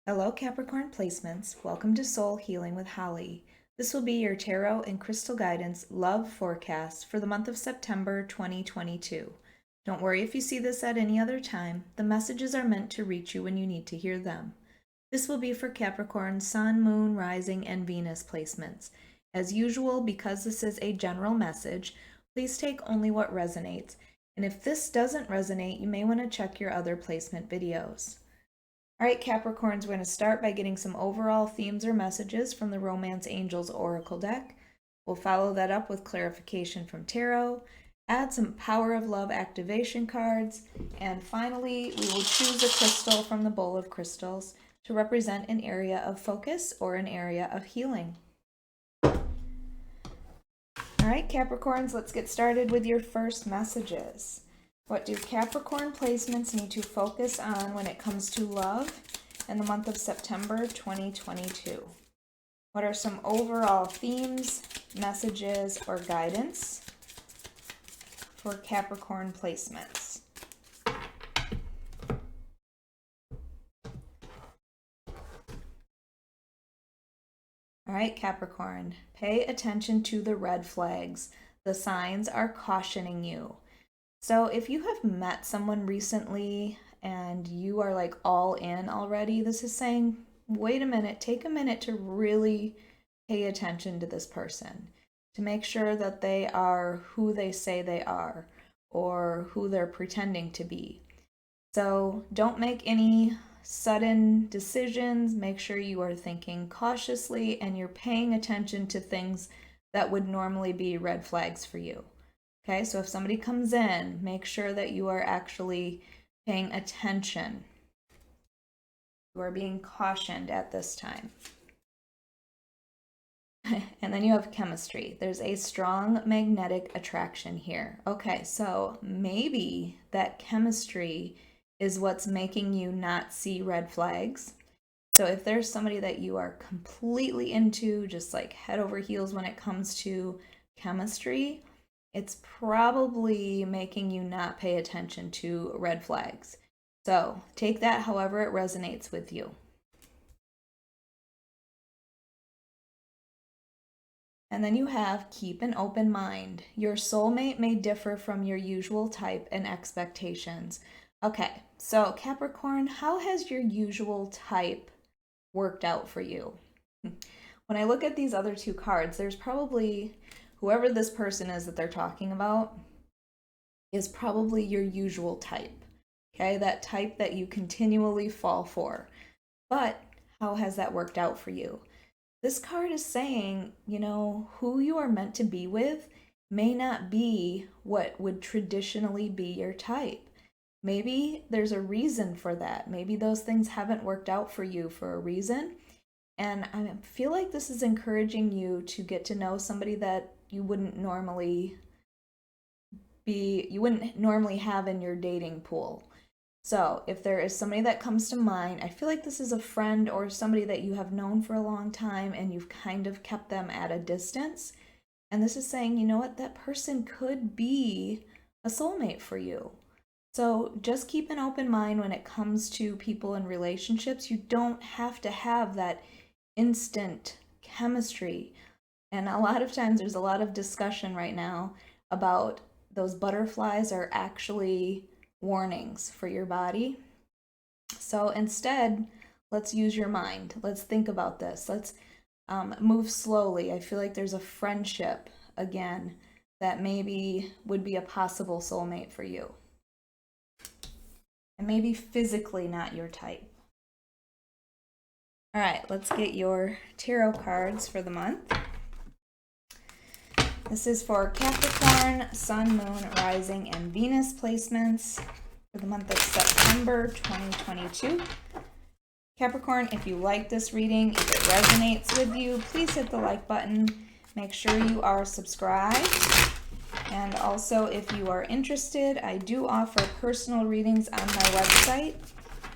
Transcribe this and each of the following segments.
Hello, Capricorn placements. Welcome to Soul Healing with Holly. This will be your tarot and crystal guidance love forecast for the month of September 2022. Don't worry if you see this at any other time. The messages are meant to reach you when you need to hear them. This will be for Capricorn, Sun, Moon, Rising, and Venus placements. As usual, because this is a general message, please take only what resonates. And if this doesn't resonate, you may want to check your other placement videos. All right, Capricorns, we're going to start by getting some overall themes or messages from the Romance Angels Oracle deck. We'll follow that up with clarification from tarot, add some Power of Love activation cards, and finally, we will choose a crystal from the bowl of crystals to represent an area of focus or an area of healing. All right, Capricorns, let's get started with your first messages. What do Capricorn placements need to focus on when it comes to love in the month of September 2022? What are some overall themes, messages, or guidance for Capricorn placements? All right, Capricorn, pay attention to the red flags. The signs are cautioning you. So if you have met someone recently and you are like all in already, this is saying, wait a minute, take a minute to really pay attention to this person, to make sure that they are who they say they are or who they're pretending to be. So don't make any sudden decisions. Make sure you are thinking cautiously and you're paying attention to things that would normally be red flags for you. Okay, so if somebody comes in, make sure that you are actually paying attention. You are being cautioned at this time. And then you have chemistry. There's a strong magnetic attraction here. Okay, so maybe that chemistry is what's making you not see red flags. So if there's somebody that you are completely into, just like head over heels when it comes to chemistry, it's probably making you not pay attention to red flags. So take that however it resonates with you. And then you have keep an open mind. Your soulmate may differ from your usual type and expectations. Okay, so Capricorn, how has your usual type worked out for you? When I look at these other two cards, there's probably whoever this person is that they're talking about is probably your usual type, okay? That type that you continually fall for. But how has that worked out for you? This card is saying, you know, who you are meant to be with may not be what would traditionally be your type. Maybe there's a reason for that. Maybe those things haven't worked out for you for a reason. And I feel like this is encouraging you to get to know somebody that you wouldn't normally have in your dating pool. So if there is somebody that comes to mind, I feel like this is a friend or somebody that you have known for a long time and you've kind of kept them at a distance. And this is saying, you know what, that person could be a soulmate for you. So just keep an open mind when it comes to people and relationships. You don't have to have that instant chemistry. And a lot of times there's a lot of discussion right now about those butterflies are actually warnings for your body. So instead, let's use your mind. Let's think about this. Let's move slowly. I feel like there's a friendship, again, that maybe would be a possible soulmate for you. And maybe physically not your type. All right, let's get your tarot cards for the month. This is for Capricorn, Sun, Moon, Rising, and Venus placements for the month of September 2022. Capricorn, if you like this reading, if it resonates with you, please hit the like button. Make sure you are subscribed. And also, if you are interested, I do offer personal readings on my website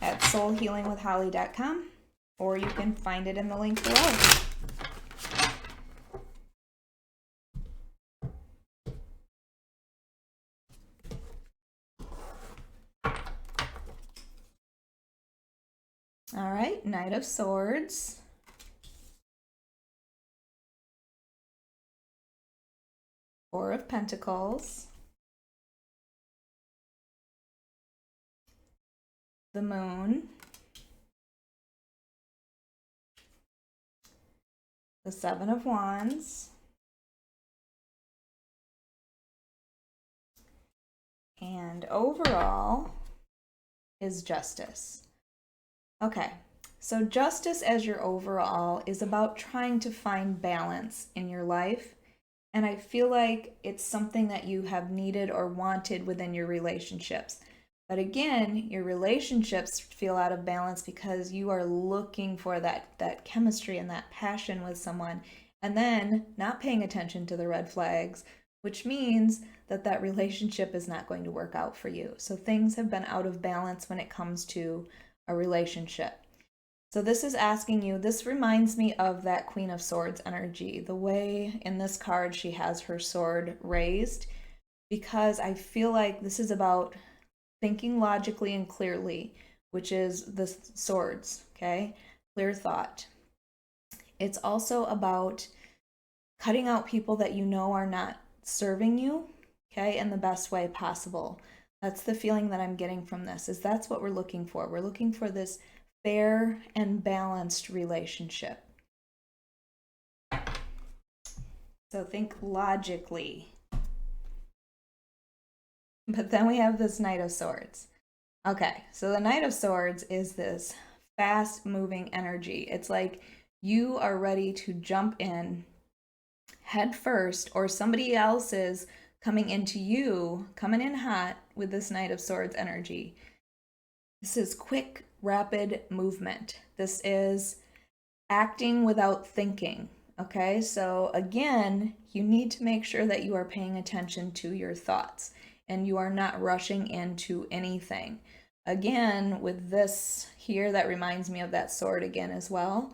at soulhealingwithholly.com, or you can find it in the link below. All right, Knight of Swords. Four of Pentacles. The Moon. The Seven of Wands. And overall is Justice. Okay, so Justice as your overall is about trying to find balance in your life. And I feel like it's something that you have needed or wanted within your relationships. But again, your relationships feel out of balance because you are looking for that chemistry and that passion with someone, and then not paying attention to the red flags, which means that that relationship is not going to work out for you. So things have been out of balance when it comes to a relationship. So this is asking you, this reminds me of that Queen of Swords energy, the way in this card she has her sword raised, because I feel like this is about thinking logically and clearly, which is the swords, okay? Clear thought. It's also about cutting out people that you know are not serving you, okay, in the best way possible. That's the feeling that I'm getting from this, is that's what we're looking for. We're looking for this fair and balanced relationship. So think logically. But then we have this Knight of Swords. Okay, so the Knight of Swords is this fast moving energy. It's like you are ready to jump in head first, or somebody else is coming into you, coming in hot with this Knight of Swords energy. This is quick, rapid movement. This is acting without thinking. Okay, so again, you need to make sure that you are paying attention to your thoughts and you are not rushing into anything. Again, with this here, that reminds me of that sword again as well.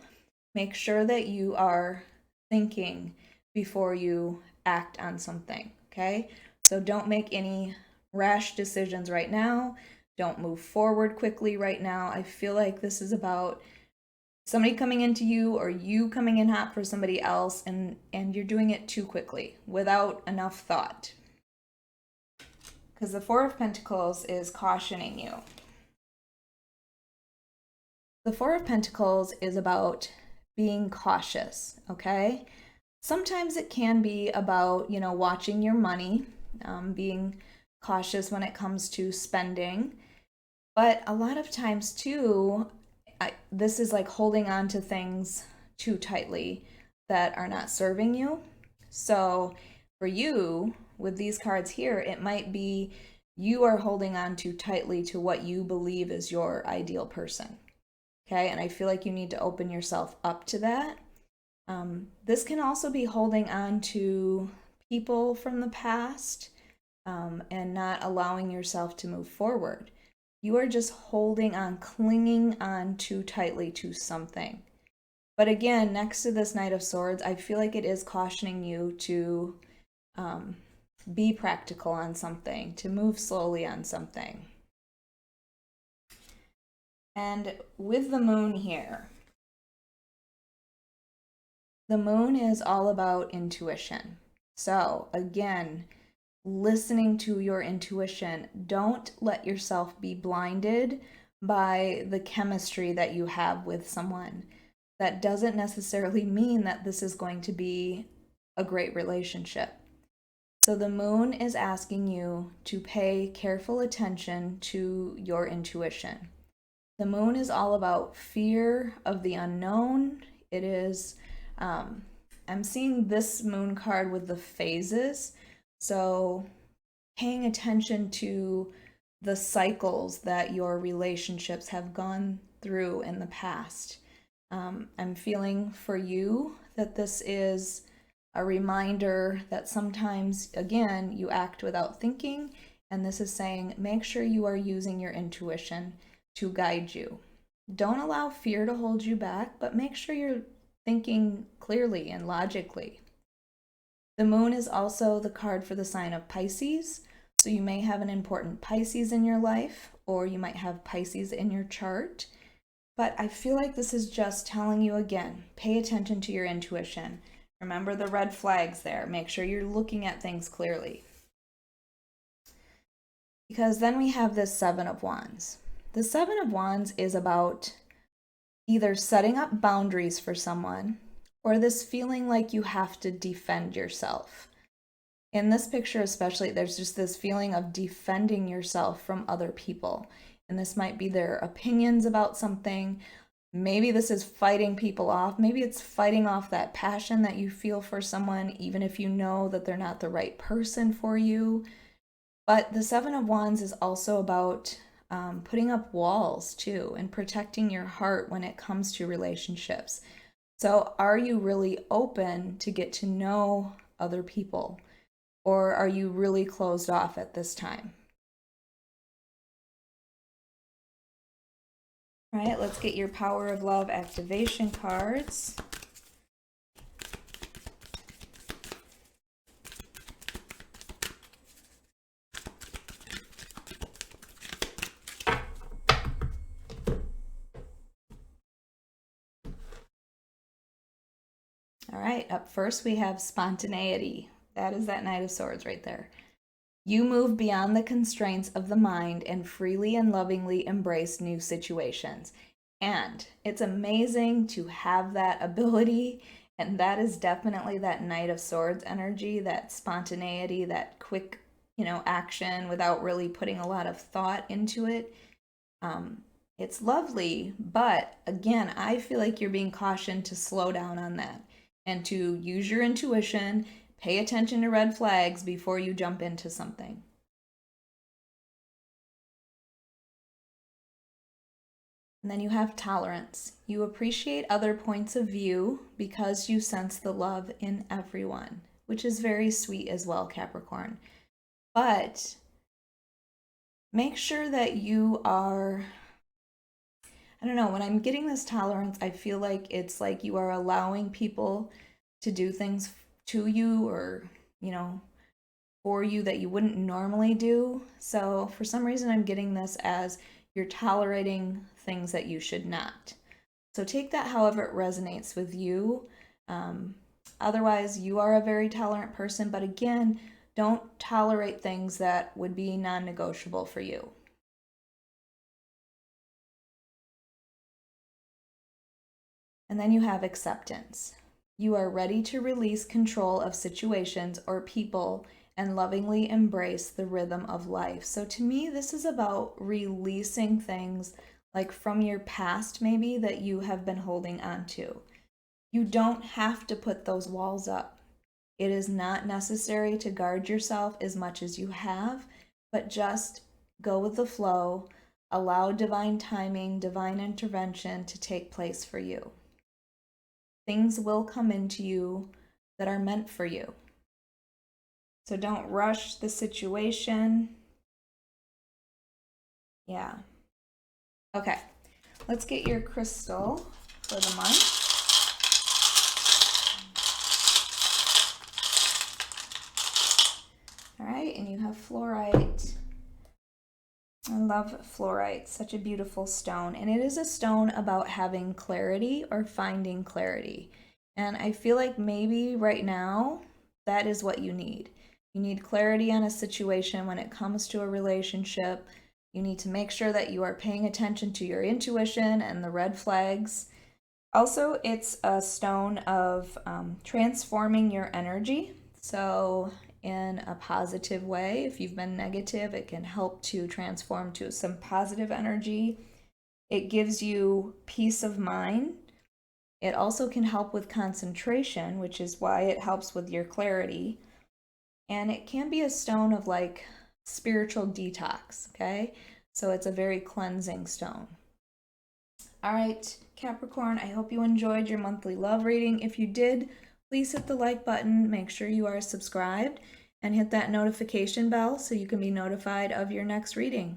Make sure that you are thinking before you act on something, okay? So don't make any rash decisions right now. Don't move forward quickly right now. I feel like this is about somebody coming into you or you coming in hot for somebody else, and you're doing it too quickly without enough thought. Because the Four of Pentacles is cautioning you. The Four of Pentacles is about being cautious, okay? Sometimes it can be about, watching your money, being cautious when it comes to spending. But a lot of times too, this is like holding on to things too tightly that are not serving you. So for you, with these cards here, it might be you are holding on too tightly to what you believe is your ideal person. Okay, and I feel like you need to open yourself up to that. This can also be holding on to people from the past, and not allowing yourself to move forward. You are just holding on, clinging on too tightly to something. But again, next to this Knight of Swords, I feel like it is cautioning you to be practical on something, to move slowly on something. And with the Moon here, the Moon is all about intuition. So again, listening to your intuition. Don't let yourself be blinded by the chemistry that you have with someone. That doesn't necessarily mean that this is going to be a great relationship. So the Moon is asking you to pay careful attention to your intuition. The Moon is all about fear of the unknown. It is, I'm seeing this Moon card with the phases. So paying attention to the cycles that your relationships have gone through in the past. I'm feeling for you that this is a reminder that sometimes, again, you act without thinking, and this is saying make sure you are using your intuition to guide you. Don't allow fear to hold you back, but make sure you're thinking clearly and logically. The Moon is also the card for the sign of Pisces, so you may have an important Pisces in your life, or you might have Pisces in your chart. But I feel like this is just telling you again, pay attention to your intuition. Remember the red flags there. Make sure you're looking at things clearly. Because then we have this Seven of Wands. The Seven of Wands is about either setting up boundaries for someone or this feeling like you have to defend yourself. In this picture especially, there's just this feeling of defending yourself from other people. And this might be their opinions about something. Maybe this is fighting people off. Maybe it's fighting off that passion that you feel for someone, even if you know that they're not the right person for you. But the Seven of Wands is also about putting up walls too and protecting your heart when it comes to relationships. So are you really open to get to know other people, or are you really closed off at this time? All right, let's get your Power of Love activation cards. All right, up first we have spontaneity. That is that Knight of Swords right there. You move beyond the constraints of the mind and freely and lovingly embrace new situations. And it's amazing to have that ability. And that is definitely that Knight of Swords energy, that spontaneity, that quick, action without really putting a lot of thought into it. It's lovely, but again, I feel like you're being cautioned to slow down on that and to use your intuition, pay attention to red flags before you jump into something. And then you have tolerance. You appreciate other points of view because you sense the love in everyone, which is very sweet as well, Capricorn. But make sure that you are, I don't know, when I'm getting this tolerance, I feel like it's like you are allowing people to do things to you or, for you that you wouldn't normally do. So for some reason, I'm getting this as you're tolerating things that you should not. So take that however it resonates with you. Otherwise, you are a very tolerant person, but again, don't tolerate things that would be non-negotiable for you. And then you have acceptance. You are ready to release control of situations or people and lovingly embrace the rhythm of life. So to me, this is about releasing things like from your past maybe that you have been holding on to. You don't have to put those walls up. It is not necessary to guard yourself as much as you have, but just go with the flow, allow divine timing, divine intervention to take place for you. Things will come into you that are meant for you. So don't rush the situation. Yeah. Okay, let's get your crystal for the month. All right, and you have fluorite. I love fluorite, such a beautiful stone. And it is a stone about having clarity or finding clarity. And I feel like maybe right now, that is what you need. You need clarity on a situation when it comes to a relationship. You need to make sure that you are paying attention to your intuition and the red flags. Also, it's a stone of transforming your energy. So in a positive way, if you've been negative, it can help to transform to some positive energy. It gives you peace of mind. It also can help with concentration, which is why it helps with your clarity. And it can be a stone of like spiritual detox, okay? So it's a very cleansing stone. All right, Capricorn, I hope you enjoyed your monthly love reading. If you did, please hit the like button, make sure you are subscribed, and hit that notification bell so you can be notified of your next reading.